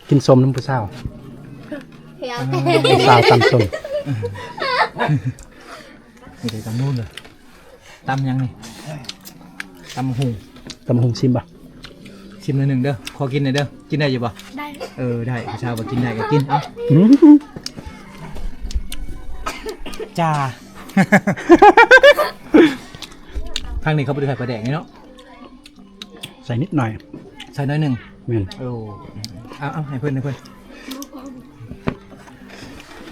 กินสมน้ำผู้สาว เฮีย ผู้สาวตำส้ม นี่เลยตำนู่นเลยตำยังนี่ตำหุง ตำหงชิมป่ะ ชิมหนึ่งเด้อขอกินหน่อยเด้อกินได้อยู่ป่ะ ได้ ได้ผู้ชายบอกกินได้ก็กินเอ้า อืม จ้า ทางนี้เขาไปดูไข่ปลาแดกนี่เนาะ ใส่นิดหน่อย ใส่น้อยหนึ่ง แม่น เอาให้เพื่อน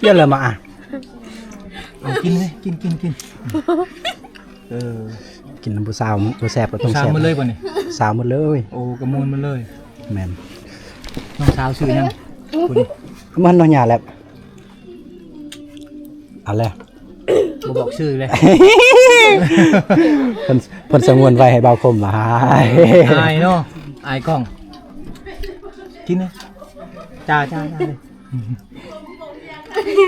เยอะเลยมาอ่ะ เอากินเลยกินกินน้ำผู้สาวผู้แซ่บก็ต้อง สาว แซ่บ มาเลยป่ะนี่ สาวหมดเลย โอ้กระมูลมาเลย แม่น น้องสาวชื่อยังคุณ มันน้อยหยาแล้วเอาแล้ว บอกชื่อเลย เพิ่นสงวนไว้ให้เบาคมว่า อายเนาะอายกล้องกินเลยจ้าเลย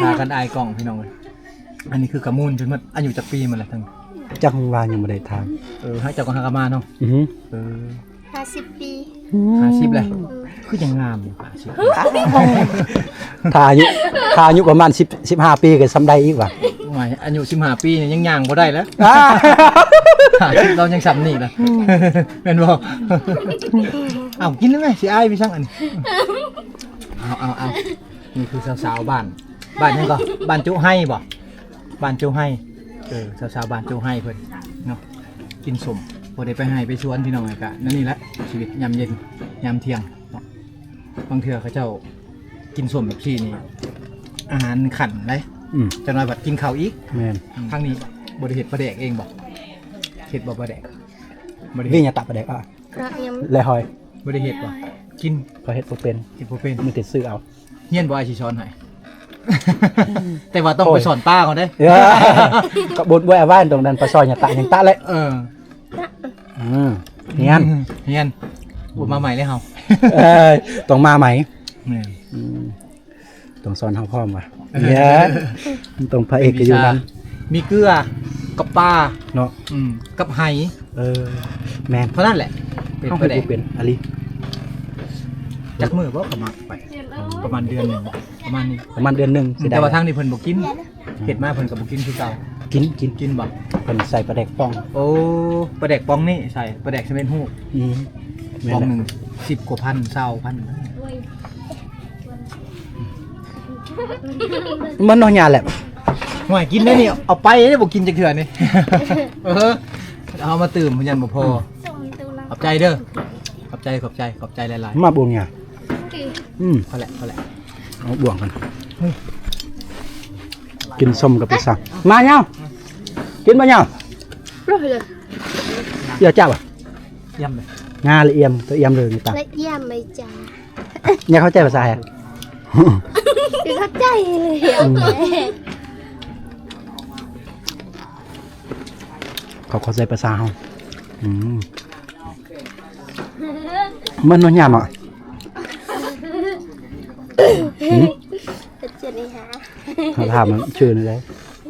พากันอายกล้องพี่น้องเลยอันนี้คือกระมูลจนมันอายุจากปีมันแหละทั้ง จักว่ายังบ่ได้ทาน ให้เจ้าของฮากามาเนาะ อือหือ 50 ปี 50เลยคือยังงามอยู่50 ถ้าอายุประมาณ10 15ปีก็สำได้อีกว่ะ หมายอายุ15 ปีเนี่ยยังย่างบ่ได้แล้วเรายังสำนี่ล่ะเป็นบ่เอากินได้ไหมสิอายพี่ช่างอันนี้เอานี่คือสาวๆบ้านยังก็บ้านจุให้บ่บ้านจุให้สาวๆบ้านจุให้เพิ่นเนาะกินสมบ่ได้ไปให้ไปชวนพี่น้องไงกะนั่นนี่แหละชีวิตยามเย็นยามเที่ยงเนาะบางเทื่อเขาเจ้ากินสมแบบซี่นี่อาหารขันเลย จะน้อยบัดกินข้าวอีก แม่น ครั้งนี้บริเหตุประแดกเองบอกเหตุบอกประแดกบริเห วิ่ง ตุ อย่าตับประเด็กอ่ะ ระยำ และหอย บริเหตุบอกกิน ก็เฮ็ดบ่เป็น กินโปรเป็น มีแต่ซื้อเอา เฮียนบ่ไอชีช้อนให้ แต่ว่าต้องไปสอนป้าเขาได้ ก็บุญบ่เอาไว้ตรงนั้นปลาซอยอย่าตะยังตะเลย เฮียน เฮียนบุญมาใหม่เลยเฮา ต้องมาไหม เนี่ย ต้องสอนเฮาพร้อมว่ะเฮียนต้องพระเอกก็อยู่นั้น มีเกลือกับปลา เนาะ กับไห แม่น เท่านั้นแหละเป็น เฮา ประแด เฮ็ด ก บ่เป็นอะลิ จักมือบ่ประมาณไปประมาณเดือนหนึงประมาณนี้ ประมาณเดือนหนึงสิได้ แต่ว่าทางนี้เพิ่นบ่กินเฮ็ดมาเพิ่นก็บ่กินคือเก่า กิน กินบ่ เพิ่นใส่ปลาแดกป้อง โอ้ปลาแดกปองนี่ใช่ปลาแดกเซเว่นฮูก แม่ ปอง น หนึ่ง10 กว่าพัน20,000 มันน้อยหยาแหละ ห่วยกินได้นี่เอาไปได้บอกกินจักเถื่อนี่ เอามาตื่มมันยันบ่พอ ส่งตัวเรา ขอบใจเด้อขอบใจหลาย มาบ่วงหยาๆพอแหละ เอาบ่วงกันกินส้มกับไปสั่งมาเนากินบ่เนา รู้เลย เดี๋ยวจ้าบ่ ย่ำเลย งาละเอียมตัวเอียมเลยนี่ตา ละเอียดไม่จ้า อย่าเข้าใจภาษาอ่ะ คือเข้าใจเลยเขาเข้าใจภาษาเฮามันน้อยหยาบ่ จะเจอนี่ฮะ เขาถามมันชื่อนี่เลย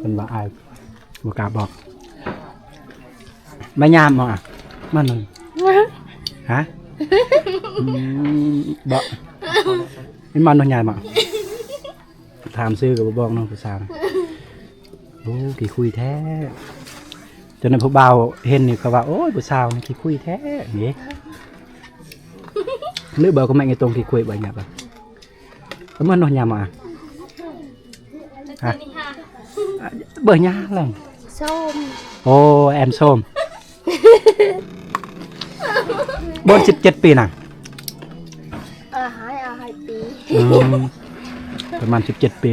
เป็นว่าอายบ่กล้าบอกมายามบ่อ่ะมันนึงฮะบ่นี่มันน้อยหยาบ่ถามซื้อก็บ่บอกน้องภาษาโอ้กี่คุยแท้จนนั้นผู้บ่าวเห็นนี่ก็ว่าโอ้ยผู้สาวนี่กี่คุยแท้นี่หรือบอกก็ไม่ไงตรงกี่คุยบ่หยาบ่มันน้อยหยาบ่อ่ะฮะเบอร์ยาเลย ส้ม โอ้แอมส้มบน17 ปีน่ะ หายปี ประมาณ17 ปี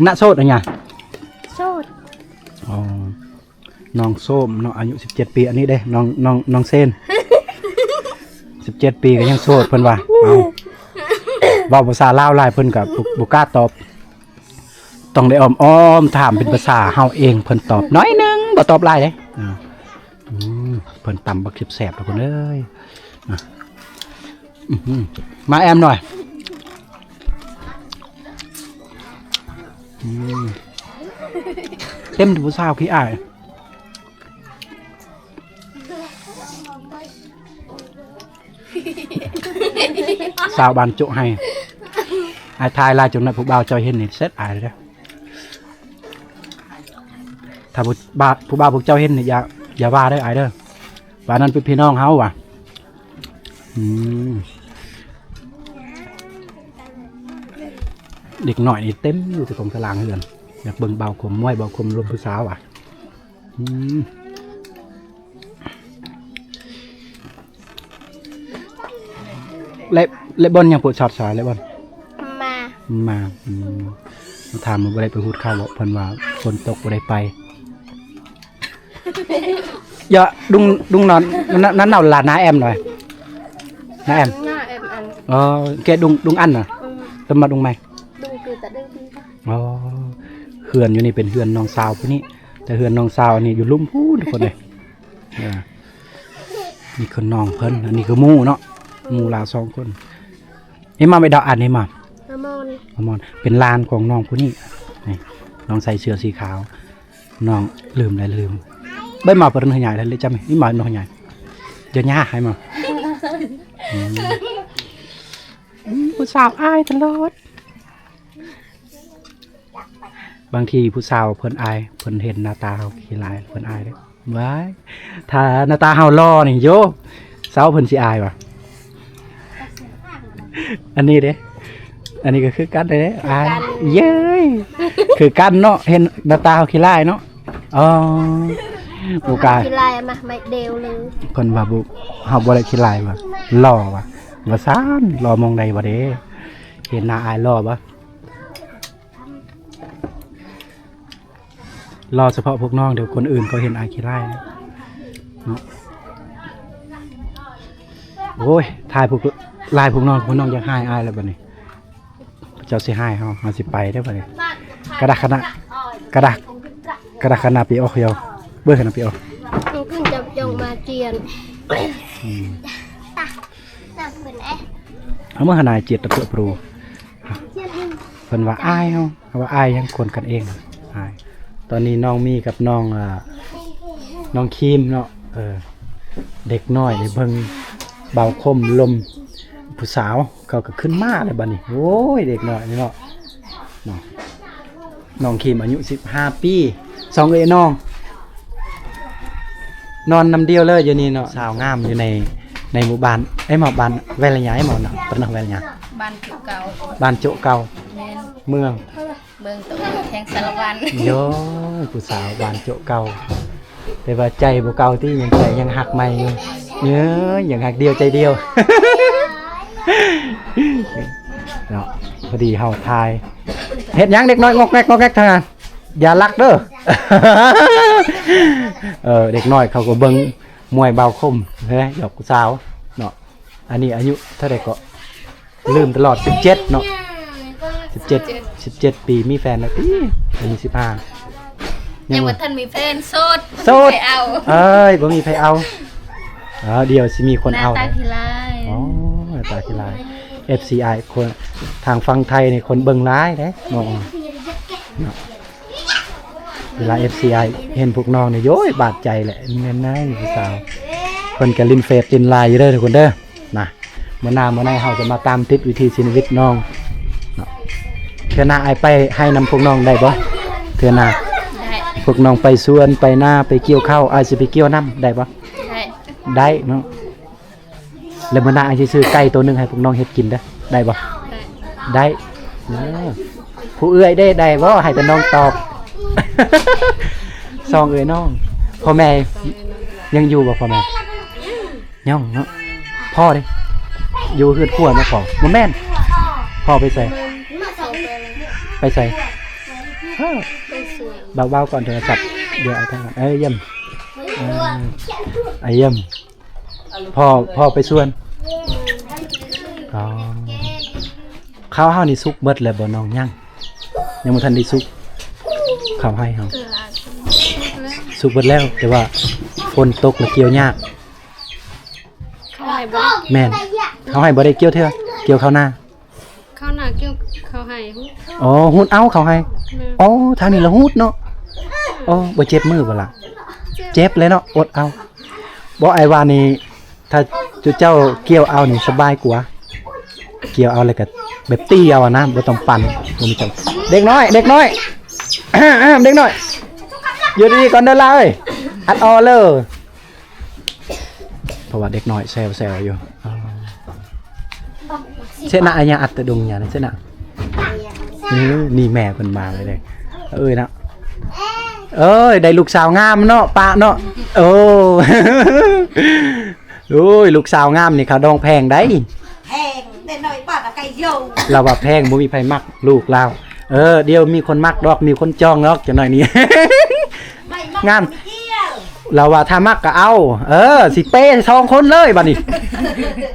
ณโสดอะไรเนี่ย โสด อ๋อน้องส้มน้องอายุ17 ปีอันนี้เด้น้องเซน17 ปีก็ยังโสดเพิ่นว่าเอาเว้าภาษาลาวหลายเพิ่นก็บ่กล้าตอบต้องได้อ้อมถามเป็นภาษาเฮาเองเพิ่นตอบน้อยนึงบ่ตอบหลายเด้เพิ่นตำบักแซ่บๆทุกคนเอ้ยมาแอมหน่อยเต็มผู้สาวขี้อาย สาวบ้านจุให้อายทายลายจนนั้นผู้บ่าวจอยเห็นนี่เสร็จอายเลยเด้อถ้าผู้บ่าวพวกเจ้าเห็นนี่อย่าว่าเด้ออายเด้อว่านั้นเป็นพี่น้องเฮาว่ะเด็กหน่อยนี่เต็มอยู่ที่ตรงตารางเฮือนอยากเบิ่งเบาคมมวยเบาคมลมผู้สาวอ่ะเละบอลยังปวดช็อตสายเละบอลมาถามว่าบ่ได้ไปพูดข้าวบอกเพิ่นว่าฝนตกบ่ได้ไปอย่าดุงนอนนั่นเอาหลานน้าแอมหน่อยน้าแอมแกดุงอันน่ะเพิ่นมาดุงใหม่อ๋อเฮือนอยู่นี่เป็นเฮือนน้องสาวผู้นี้แต่เฮือนน้องสาวนี่อยู่ลุ่มพูนทุกคนเลยนี่คือน้องเพิ่นอันนี้คือหมู่เนาะหมู่ลาว2คนนี่มาไม่ดอกอันนี้มามอนเป็นลานของน้องผู้นี้นี่น้องใส่เสื้อสีขาวน้องลืมใบมาเปิดหน่อยใหญ่เลยจำไหมนี่มาหน่อยใหญ่เดี๋ยวย่าให้มาผู้สาวอายตลอดบางทีผู้สาวเพิ่นอายเพิ่นเห็นหน้าตาเขาขี้ลายเพิ่นอายเลยว้ายถ้าหน้าตาเฮาล่อนี่โยสาวเพิ่นสิอายว่ะอันนี้เด้อันนี้ก็คือกันเลยอายเย้ยคือกันเนาะเห็นหน้าตาเฮาขี้ลายเนาะอ๋อบุกาขี้ลายมาไม่เดียวเลยคนว่าบุเฮาบ่ได้ขี้ลายว่ะหล่อว่ะว่าซ่านหล่อมองใดบ่เด้เห็นหน้าอายหล่อบ่รอเฉพาะพวกน้องเดี๋ยวคนอื่นเขาเห็นอายขี้ลายเนาะโอ้ยถ่ายพวกลายพวกน้องอยากให้อายแล้วบัดนี้เจ้าสิให้เฮาสิไปได้บัดนี้กระดาษขนาปีออกเยาเบื่อขนาปีออกขึ้นจะยงมาเจียนเอาเมื่อขนาดเจียดตะเพื่อปรูเพิ่นว่าอายเฮาว่าอายยังคนกันเองอายตอนนี้น้องมีกับน้องครีมเนาะเด็กน้อยได้เบิ่งเบาคมลมผู้สาวเขาก็ขึ้นมาเลยบัดนี้โอ้ยเด็กน้อยนี่เนาะน้องครีมอายุ15 ปี2เอ้ยน้องนอนนำเดียวเลยอยู่นี่เนาะสาวงามอยู่ในหมู่บ้านหมู่บ้านแวลญาหมู่เนาะตระแวลญาบ้านโจเก่าเมืองตัวแข่งสารวันโย่ผู้สาวบ้านโจเก่าแต่ว่าใจบ่เก่าที่ยังใจยังหักใหม่อยู่เนื้ออย่างหักเดียวใจเดียวเนาะพอดีเฮาทายเฮ็ดหยังเด็กน้อยงอกแงกทางนั้นอย่าลักเด้อเด็กน้อยเขาก็เบิ่งมวยเบาคมเฮ้ยหยอกผู้สาวเนาะอันนี้อายุเท่าใดก็ลืมตลอด17เนาะ17 ปีมีแฟนแล้วพี่อายุ15ยังว่าท่านมีแฟนโสดเอาบ่มีใครเอาเดี๋ยวสิมีคนเอาหน้าตาขี้ลายอ๋อหน้าตาขี้ลาย FCI คนทางฝั่งไทยนี่คนเบิ่งร้ายเด้น้องเวลา FCI เห็นพวกน้องนี่โย้ยบาดใจแหละแม่นายผู้สาวเพิ่นก็ลินเฟซลินไลน์อยู่เด้อทุกคนเด้อนะมื้อหน้าเฮาจะมาตามติดวิธีชีวิตน้องเทื่อหน้าอายไปให้นำพวกน้องได้บ่เทื่อหน้าพวกน้องไปสวนไปหน้าไปเกี่ยวข้าวอายสิไปเกี่ยวน้ำได้บ่ได้เนาะแล้วมื้อหน้าอายสิซื้อไก่ตัวนึงให้พวกน้องเฮ็ดกินเด้อได้บ่ได้ผู้เอื้อยได้บ่ให้แต่น้องตอบซองเอ้ยน้องพ่อแม่ยังอยู่บ่พ่อแม่ยังเนาะพ่อดิอยู่เฮือนครัวมาขอบ่แม่นพ่อไปใส่เบาๆก่อนโทรศัพท์เดี๋ยวเอาทางเยี่ยมเยี่ยมพ่อไปส่วนข้าวเฮานี่สุกเบิดแล้วบ่น้องยังบ่ทันได้สุกข้าวให้เฮาสุกเบิดแล้วแต่ว่าฝนตกแล้วเกี่ยวยากแม่นเขาให้บ่ได้เกี่ยวเทื่อเกี่ยวข้าวหน้าเกี่ยวเขาให้อ๋อฮูดเอาเขาให้อ๋อทางนี้ละฮูดเนาะอ๋อบ่เจ็บมือบ่ล่ะเจ็บเลยเนาะอดเอาบ่ไอ้ว่านี่ถ้า จุเจ้าเกี่ยวเอานี่สบายกว่าเกี่ยวเอาเลยก็แบบตีเอาอะนะบ่ต้องปั่นบ่มีจังเด็กน้อยเด็กน้อย เด็กน้อยอยู่ดีๆก่อนเด้อล่ะเอ้ยอัดออเลยเพราะว่าเด็กน้อยแซวๆอยู่เสนาอันยังอัดตะดุงอย่างนั้นเสนานี่แม่เพิ่นมาเลยเด้เอ้ยนะเอ้ยได้ลูกสาวงามเนาะป้าเนาะโอ้โอ้ยลูกสาวงามนี่เขาดองแพงได้แพงแต่หน่อยบาทอะไก่โย เราว่าแพงบ่มีไผมักลูกเราเดี๋ยวมีคนมักดอกมีคนจองดอกจังหน่อยนี้ งามเราว่าถ้ามักก็เอาสิเป้2คนเลยบัดนี้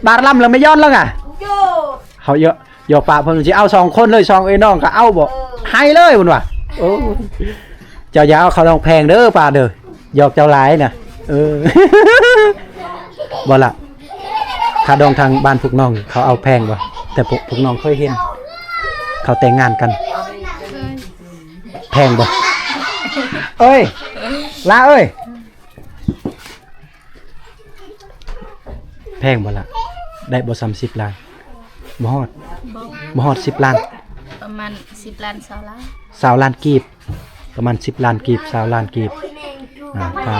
บาดลำแล้วไม่ย้อนแล้วอ่ะเขาเยอะยอป้าเพิ่นสิเอา2คนเลย2เอ้ยน้องก็เอาบ่ให้เลยพุ่นว่าโอ้เจ้าอย่าเอาเขาต้องแพงเด้อป้าเด้อยอกเจ้าหลายน่ะบ่ล่ะค่าดองทางบ้านพวกน้องเขาเอาแพงบ่แต่พวกน้องเคยเห็นเขาแต่งงานกันแพงบ่เอ้ยลาเอ้ยแพงบ่ล่ะได้บ่30ล้านบ่ฮอด10ล้านประมาณ10 ล้าน20 ล้าน 20ล้านกีบประมาณ10ล้านกีบ20ล้านกีบถ้า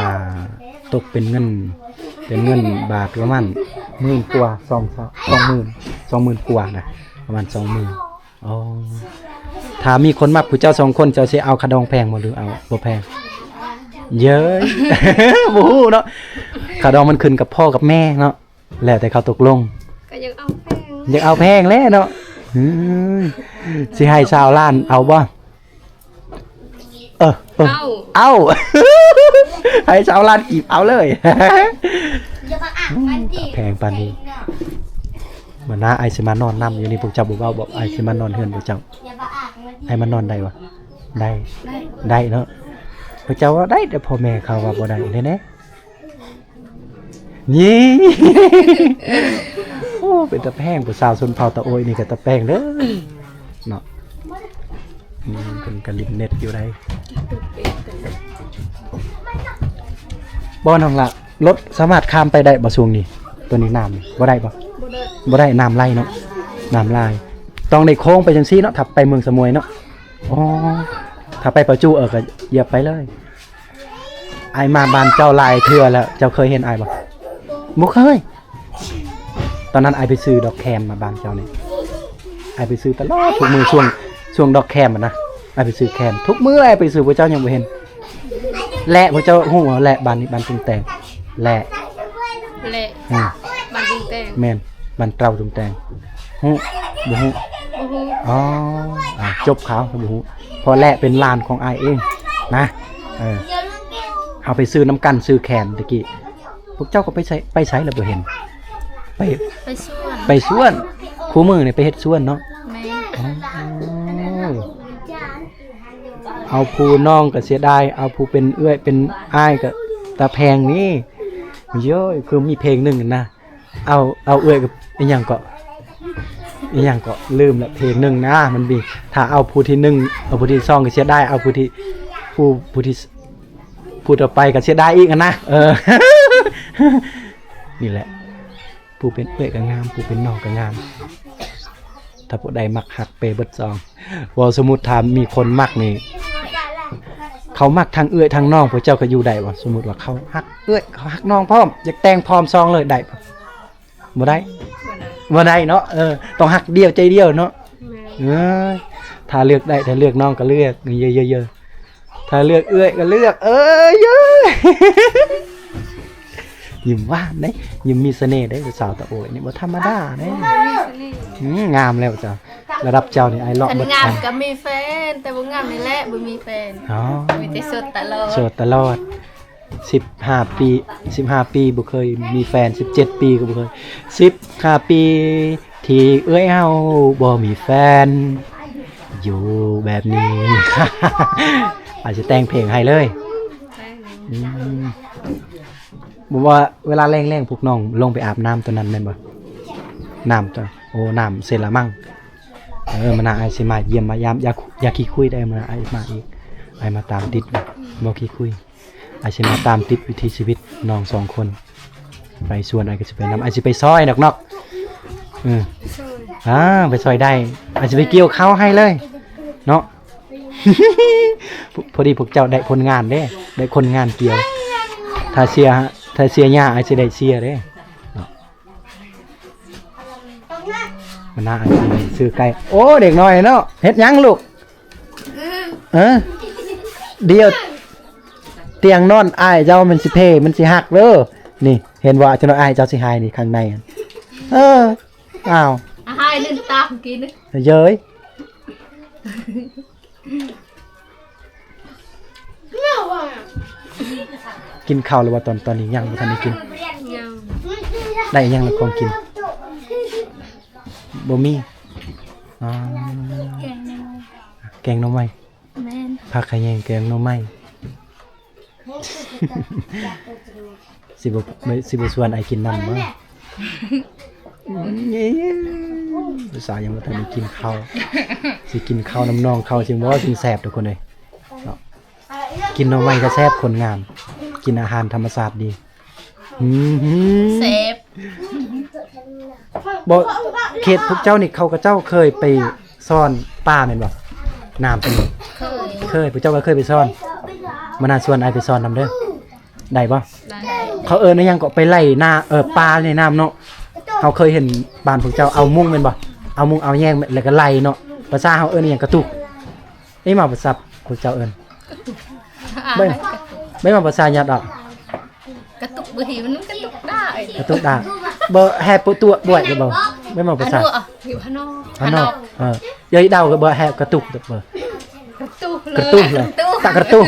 ตกเป็นเงินบาทประมาณ10,000กว่า20,000กว่านะประมาณ 20,000อ๋อถ้ามีคนมักผู้เจ้า2คนเจ้าสิเอาขะดองแพงบ่หรือเอาบ่แพงเย้ย บ่ฮู้เนาะขะดองมันขึ้นกับพ่อกับแม่เนาะแล้วแต่เขาตกลงก็ยังเอาแพง อยากเอาแพงแล้วเนาะสิให้20ล้านเอาบ่เอา ให้20ล้านกีบเอาเลยแพงปานนี้เหมือนน้าไอสิมานอนนำอยู่นี่พวกเจ้าบ่เว้าบอกไอสิมานอนเฮือนพวกเจ้าไอมันนอนได้บ่ได้เนาะพวกเจ้าว่าได้แต่พ่อแม่เขาว่าบ่ได้แน่ๆนี่ โอ้เป็นตะแพงผู้สาวชนเผ่าตะโอยนี่ก็ตะแพงเด้อเนาะเพิ่นก็ลินเน็ตอยู่ได้บ่น้องล่ะรถสามารถข้ามไปได้บ่ช่วงนี้ตัวนี้น้ำบ่ได้บ่ได้น้ำไหลเนาะน้ำไหลต้องได้โค้งไปจังซี่เนาะถ้าไปเมืองสมุยเนาะอ๋อถ้าไปประจูก็เหยียบไปเลยไอมาบ้านเจ้าลายเทื่อแล้วเจ้าเคยเห็นไอบ่บ่เคยตอนนั้นไอไปซื้อดอกแคมมาบ้านเจ้านี่ไอไปซื้อตลอดทุกมื้อช่วงดอกแคมนะไอไปซื้อแคมทุกมื้อไอไปซื้อพระเจ้ายังบ่เห็นแหละพระเจ้าฮู้ว่าแหละบ้านนี้บ้านตุงแตงแหละบ้านตุงแตงแม่นบ้านเตราตุงแตงฮู้บ่ฮู้อ๋อจบข่าวบ่ฮู้พอแหละเป็นลานของไอเองนะเอาไปซื้อน้ำกันซื้อแคนตะกี้พวกเจ้าก็ไปใช้แล้วบ่เห็นไปสวนคู่มือนี่ไปเฮ็ดสวนเนาะเอาผู้น้องก็เสียดายเอาผู้เป็นเอื้อยเป็นอ้ายก็ตาแพงนี่เยอะคือมีเพลงนึงนะเอาเอื้อยกับอีหยังก็ลืมละเพลงนึงนะมันมีถ้าเอาผู้ที่1เอาผู้ที่2ก็เสียดายเอาผู้ที่ผู้ต่อไปก็เสียดายอีกนะนี่แหละผู้เป็นเอื้อยก็งามผู้เป็นน้องก็งามถ้าผู้ใดมักหักเปเบิดซองว่าสมมุติถ้ามีคนมักนี่เขามักทางเอื้อยทางน้องพวกเจ้าก็อยู่ได้บ่สมมุติว่าเขาหักเอื้อยเขาหักน้องพร้อมอยากแต่งพร้อมซองเลยได้บ่ได้เนาะต้องหักเดียวใจเดียวเนาะถ้าเลือกได้ถ้าเลือกน้องก็เลือกเยอะๆถ้าเลือกเอื้อยก็เลือกเยอะยิ้มหวานเด้ยิ้มมีเสน่ห์เด้สาวตะโอยนี่บ่ธรรมดาเด้งามแล้วจ้ะระดับเจ้านี่ไอ้เลาะบ่งามก็มีแฟนแต่บ่งามนี่แหละบ่มีแฟนมีแต่โสดตลอด15ปีบ่เคยมีแฟน17ปีก็บ่เคย15ปีที่เอ้ยเฮาบ่มีแฟนอยู่แบบนี้ อาจจะแต่งเพลงให้เลยบอกว่าเวลาแรงๆพวกน้องลงไปอาบน้ำตัวนั้นแม่นบ่น้ำตัวน้ำเสร็จละมั่งมันน่าไอสิมาเยี่ยมมายามอยากขี้คุยได้มาไอมาอีกไอมาตามติดบ่ขี้คุยไอสิมาตามติดวิถีชีวิตน้อง2คน ไปสวนอ้ายก็สิไปนำอ้ายสิไปซอยดอกเนาะไปซอยได้อ้ายสิไปเกี่ยวข้าวให้เลยเนาะ พอดีพวกเจ้าได้คนงานเด้ได้คนงานเกี่ยวถ้าเสียหญ้าอ้ายสิได้เสียเด้เนาะมันน่าอ้ายสิซื้อไก่โอ้เด็กน้อยเนาะเฮ็ดหยังลูกเดี๋ยวเตียงนอนอ้ายเจ้ามันสิเพมันสิหักเด้อนี่เห็นว่าเจ้าน้อยอ้ายเจ้าสิหายนี่ข้างในอ้าว ให้เล่นตามกิน เย้ยกินข้าวหรือว่าตอนนี้ยังบ่ทันได้กินได้ยังละของกินบ่มีแกงหน่อไม้ผักขะแยงแกงหน่อไม้ สิบ่ชวนไอ้กินน้ำบ่ภาษายังบ่ทันได้กินข้าวสิกินข้าวน้ำนองข้าวสิบ่สิแซ่บทุกคนเลยเนาะกินหน่อไม้ก็แซ่บคนงามกินอาหารธรรมชาติดีเซฟ บ่เขตพวกเจ้านี่เขากับเจ้าเคยไปซ่อนป่าแม่นบ่น้ำเป็นเคยพวกเจ้าก็เคยไปซ่อนมาน่าชวนไอ้ไปซ่อนนำเด้อได้บ่เขาในยังก็ไปไล่หน้าปลาในน้ำเนาะเขาเคยเห็นบ้านพวกเจ้าเอามุ้งแม่นบ่เอามุ้งเอาแยงแล้วก็ไล่เนาะภาษาเฮาในยังกระตุกนี่มาภาษาพวกเจ้าไม่มาภาษาญาติอ่ะกระตุกบางทีมันกระตุกได้บ่แฮปตัวบ่อยบ่ไม่มาภาษาอยู่ข้างนอกยายเดาก็บ่แฮกระตุกบ่กระตุกเลยตะกระตุก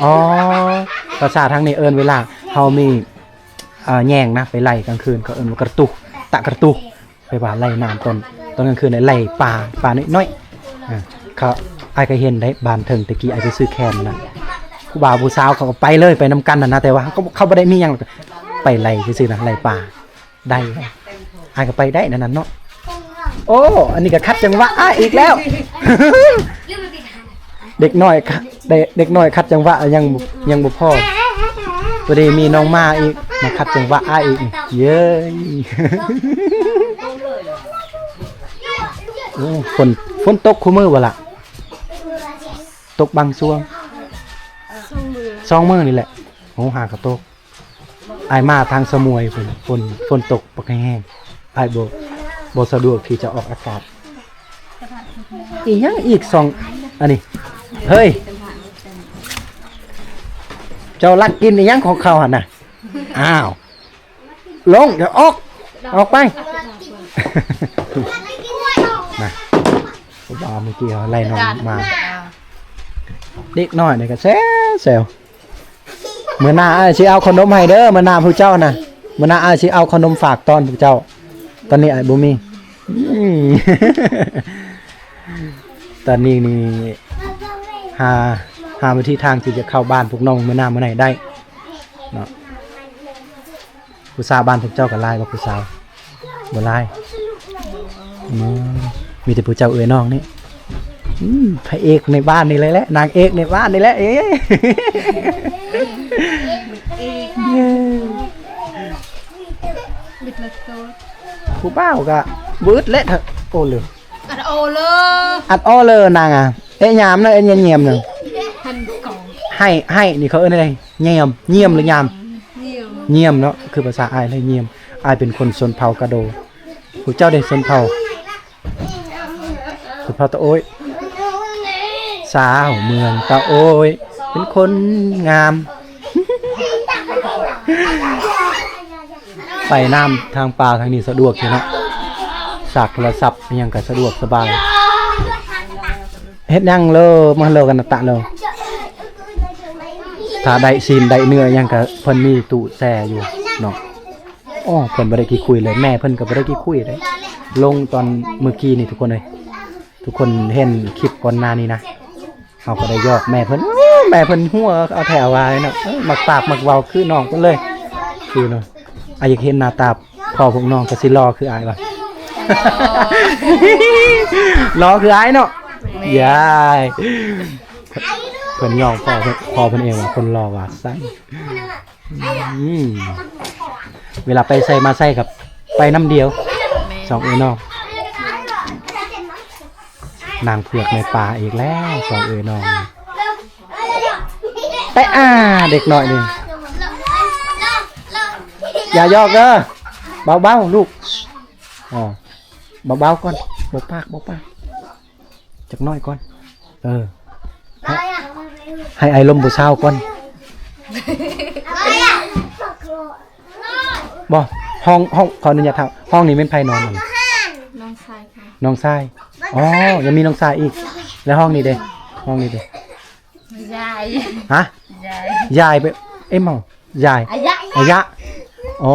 อ๋อภาษาทางนี้เวลาเฮามีแยงนะไปไล่กลางคืนเขาว่ากระตุกตะกระตุกไปว่าไล่น้ำตอนกลางคืนไล่ปลาน้อยเขาไอ้ก็เห็นได้บ้านเถิงตะกี้ไอ้ไปซื้อแคนนะผู้บ่าวผู้สาวเขาก็ไปเลยไปนำกันนะแต่ว่าเขาไม่ได้มีอย่างไปไล่ซื้อนะไล่ปลาได้ไอ้ก็ไปได้นั่นเนาะโอ้อันนี้ก็คัดจังหวะอีกแล้วเด็กน้อยคัดจังหวะยังบ่พอพอดีมีน้องมาอีกมาคัดจังหวะอีกเย้ยโอ้ฝนตกคู่มือบ่ล่ะตกบางช่วง2 มื้อนี่แหละโหหากระตกอ้ายมาทางสมวยฝนตกปักแห้งอ้ายบ่สะดวกที่จะออกอากาศอีหยังอีก2อันนี้เฮ้ยเจ้าลักกินอีหยังของเขาหั่นน่ะอ้าวลงเดี๋ยวออกไปนะผมบอกเมื่อกี้ไล่น้องมาเด็กน้อยนี่ก็แซวมื้อหน้าอ้ายสิเอาขนมให้เด้อมื้อหน้าผู้เจ้าน่ะมื้อหน้าอ้ายสิเอาขนมฝากตอนผู้เจ้าตอนนี้อ้ายบ่มีตอนนี้นี่หาวิธีทางที่จะเข้าบ้านพวกน้องมื้อหน้ามื้อไหนได้เนาะผู้สาวบ้านพวกเจ้าก็ไล่บ่ผู้สาวบ่ไล่มีแต่ผู้เจ้าน้องนี่พระเอกในบ้านนี่เลยแหละนางเอกในบ้านนี่แหละผู้บ่าวก็บึดเละเถอะโอ้เลยอัดอ้อเลยนางยามนะเงียบๆนึงให้นี่เขาอะไรเงียบหรือยามเงียบเนาะคือภาษาอ้ายเลยเงียบอ้ายเป็นคนชนเผ่ากะโดผู้เจ้าได้ชนเผ่าตะโอ้ยสาวเมืองตะโอ้ยเป็นคนงามไปน้ำทางป่าทางนี้สะดวกอยู่เนาะสากโทรศัพท์ยังก็สะดวกสบายเฮ็ดยังมาเลกันตะเลยถ้าได้ซีนได้เนื้อยังก็เพิ่นมีตู้แช่อยู่เนาะอ้อเพิ่นบ่ได้กี่คุยเลยแม่เพิ่นก็บ่ได้กี่คุยเลยลงตอนเมื่อกี้นี่ทุกคนเลยทุกคนเห็นคลิปก่อนหน้านี้นะเขาก็ได้ยอกแม่เพิ่นหัวเอาแถวไว้เนาะมักปากมักเว้าคือน้องเพิ่นเลยคือเนาะอยากเห็นหน้าตาพ่อพวกน้องก็สิรอคืออายว่ะรอคืออายเนาะยายเพิ่นยอมพ่อเพิ่นเองว่าคนรอว่าซั่น เวลาไปใส่มาใส่กับไปน้ำเดียวสองเอ้ยน้องนางเผือกในป่าอีกแล้วสองเอ้ยน้องแต่เด็กหน่อยนี่อย่ายอกเด้อเบาๆลูกอ๋อเบาๆก่อนบอกปากจักน้อยก่อนให้ไอลมบุเศร้าก่อนบ่ห้องขออนุญาตถามห้องนี้เป็นไผนอนมัน น้องชายค่ะ น้องทรายอ๋อยังมีน้องทรายอีกแล้วห้องนี้เด้ห้องนี้เด้ ยาย ฮะยายไปเอ้ยเมายายอายะอ๋อ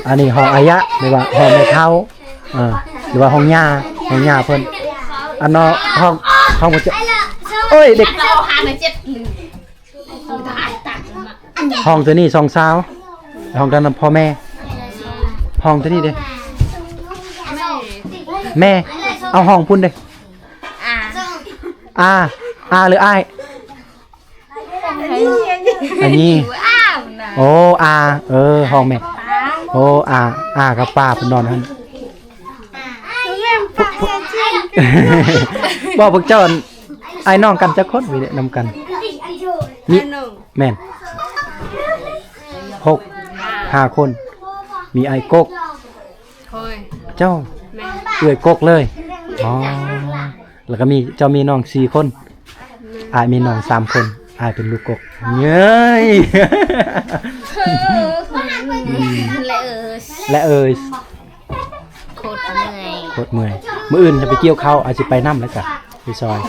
อันนี้ห้องอายะหรือว่าห้องแม่เฒ่าหรือว่าห้องย่าเพิ่นอันเนาะห้องบ่จะโอ้ยเด็ก เราหาใน7ลืม ห้องตัวนี้สองสาวห้องด้านนั้นพ่อแม่ห้องตัวนี้เด้แม่เอาห้องพุ่นเด้อาหรืออ้ายอันนี้โอ้ห้องแม่โอ้กับป้าเพิ่นนอนหั่นบ่พวกเจ้าไอ้น้องกันจักคนมีนำกันนี่แม่น5 คนมีไอ้กก คอย เจ้า แม่ เอื้อยกกเลยอ๋อแล้วก็มีเจ้ามีน้อง4 คนอ้ายมีน้อง3 คนอ้ายเป็นลูกกกเย้ย และโคตรเหนื่อย โคตรเมื่อยมื้ออื่นจะไปเกี่ยวข้าวอาจสิไปนำแล้วก็ไปซอย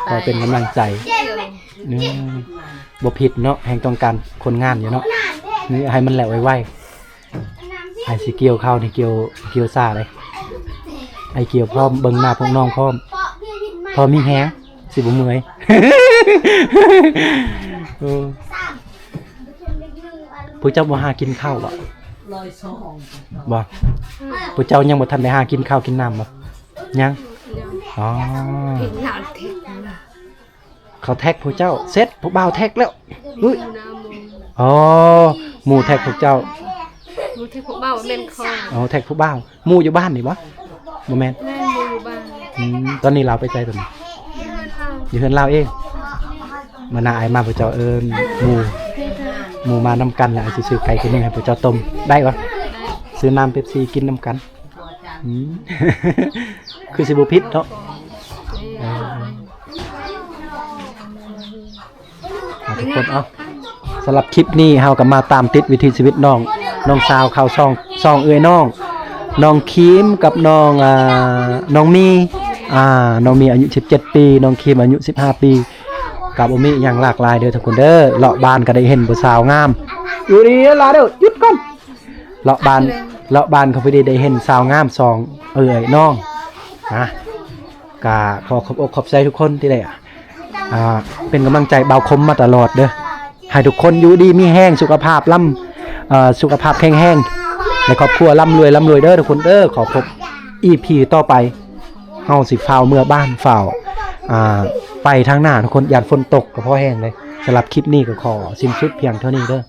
พอเป็นกำลังใจบ่ผิดเนาะแห่งต้องการคนงานอยู่เนาะนี่ให้มันแล้วไวๆไอ้สิเกี่ยวข้าวนี่เกี่ยวซ่าเลยไอ้เกี่ยวพร้อมเบิ่งหน้าพวกน้องพร้อมพอมีแฮงสิบ่เมื่อย ผู้เจ้าบ่หากินข้าวบ่ผู้เจ้ายังบ่ทันได้หากินข้าวกินน้ำบ่ยังอ๋อเขาแท็กผู้เจ้าเสร็จผู้บ่าวแท็กแล้วอุ้ยอ๋อหมู่แท็กผู้เจ้า มูที่พวกเบ้าเล่นคอ อ๋อแท็กผู้บ่าวหมู่อยู่บ้านนี่บ่บ่แม่น แม่มูอยู่บ้าน ตอนนี้เราไปใจตัวนี้อยู่เฮือนเราเองมานาอายมาผู้เจ้าเอิ้นหมู่มานำกันแล้วสิซื้อไก่กินนึงให้ผู้เจ้าต้มได้บ่ซื้อน้ำเป๊ปซี่กินนำกันคือสิบ่ผิดเนาะทุกคนสำหรับคลิปนี้เฮาก็มาตามติดวิถีชีวิตน้องสาวเข้าช่องเอื้อยน้องคีมกับน้องมีน้องมีอายุ17 ปีน้องคีมอายุ15 ปีกับบ่มีหยังหลากหลายเด้อทุกคนเด้อเลาะบ้านก็ได้เห็นผู้สาวงามอยู่ดีลาเด้อหยุดก่อนเลาะบ้านเขาพอดีได้เห็นสาวงาม2เอื้อยน้องก็ขอขอบอกขอบใจทุกคนที่ได้เป็นกำลังใจเบาคมมาตลอดเด้อให้ทุกคนอยู่ดีมีแห้งสุขภาพสุขภาพแข็งแรงในครอบครัวร่ำรวยเด้อทุกคนเด้อขอพบ EP ต่อไปเฮาสิฟ้าวเมื่อบ้านฟ้าวไปทางหน้าทุกคนอย่าฝนตกก็พอแห้งเลยสำหรับคลิปนี้ก็ขอสิ้นสุดเพียงเท่านี้เด้อ